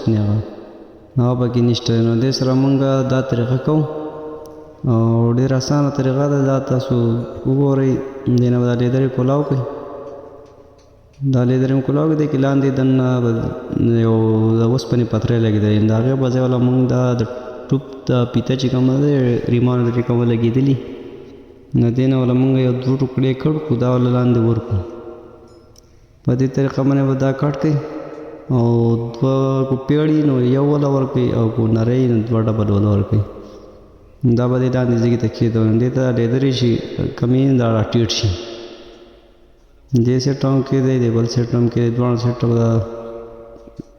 اوسپنې هغه پکې نشته. نو دې سره مونږ دا طریقه کوو او ډېره اسانه طریقه ده. دا تاسو وګورئ. دې نه به دا لیدرې کولاو کړئ. دا لیدرې کولاو کړئ. دې کې لاندې دننه یو د اوسپنې پتری لګېدلی د هغې په ځای والا مونږ دا د ټوپ د پیته چې کومه ده ریمانو چې کومه لګېدلي نو دې نه والا مونږ یو 2 ټوکړې کړ کړو دا والا لاندې ورکړو. په دې طریقه باندې به دا کټ کړئ او 2 کو پیړی نو یو والا ورکړئ او کو نری نو 2 ډبل والا ورکړئ. دا به دې لاندې ځای کې ته کېږدوئ. دې ته لیدرې شي کمې دا راټیټ شي. دې سیټ هم کېدی دی بل سیټ هم کېدی دواړه سیټ به دا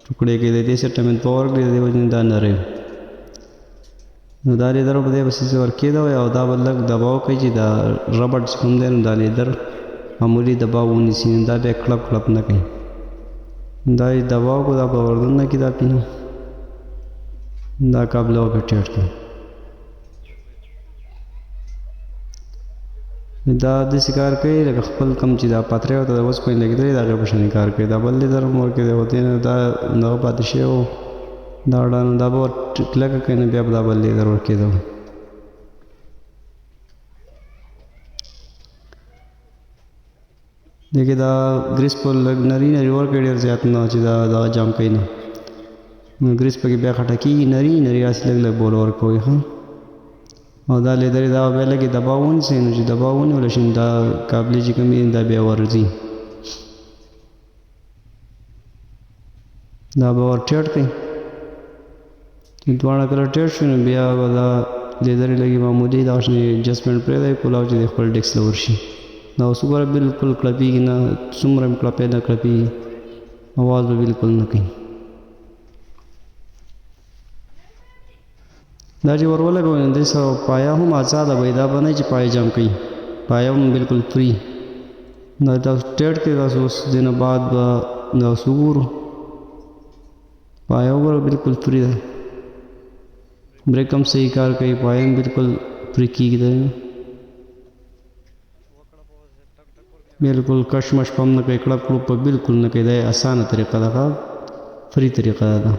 ټوکړې کېدی. دې سیټ مې په ورکړې دې وجې دا نری نو دا لیدر به دې بسې ورکېدوئ او دا به لږ دباو کوي چې دا ربړ چې کوم دی نو دا لیدر معمولي دباو ونیسي. دا بیا کلپ کلپ نه کوي. دا یې دباو کو دا به وردننه کړي دا پینه دا کابل او ټیټ کړي. دا داسې کار کوي لکه خپل کم چې دا پتری ورته د اوسپنې لګېدلی د هغې په شانې کار کوي. دا بل لیدر هم ورکوي او دې نه دا دغه پاتې شوی و دا ډانو دا به کلکه کوي نو بیا به دا بل لیدر ورکېده. دې کې دا ګریس په لږ نري نري ورکوي ډېر زیات نه چې دا دغه جام کوي نه نو ګریس پکې بیا خټه کېږي نري نري هسې لږ لږ بول ورکوئ ښه. او دا لیدرې دا بیا لږې دباو ونیسئ نو چې دباو ونیولی شي دا کابلې چې کوم دا بیا ورځي. دا به ور ټیټ کړئ. چې دواړه کله ټیټ شي نو بیا به دا لیدرې لږې معمولي دغه شانې اډجسټمنټ پرېږدئ کولاو چې د خپل ډیسک له ورشي. دا اوس وګوره بلکل کړپېږي نه څومره هم کړپې نه کړپېږي اواز به بلکل نه کوي. دا چې ور ولګوئ نو دې سره پایه هم ازاده وي. دا به نه چې پایه جام کوي پایه هم بلکل فری. دا تاسو ټیټ کړئ. تاسو اوس دې نه بعد به دا اوس وګورو پایه وګوره بلکل فری ده. بریک هم صحیح کار کوي پایه هم بلکل فری کېږي. بلکل کشمش پم نه کوي کړپ کړوپ په بلکل نه کوي. دا اسانه طریقه ده فری طریقه ده.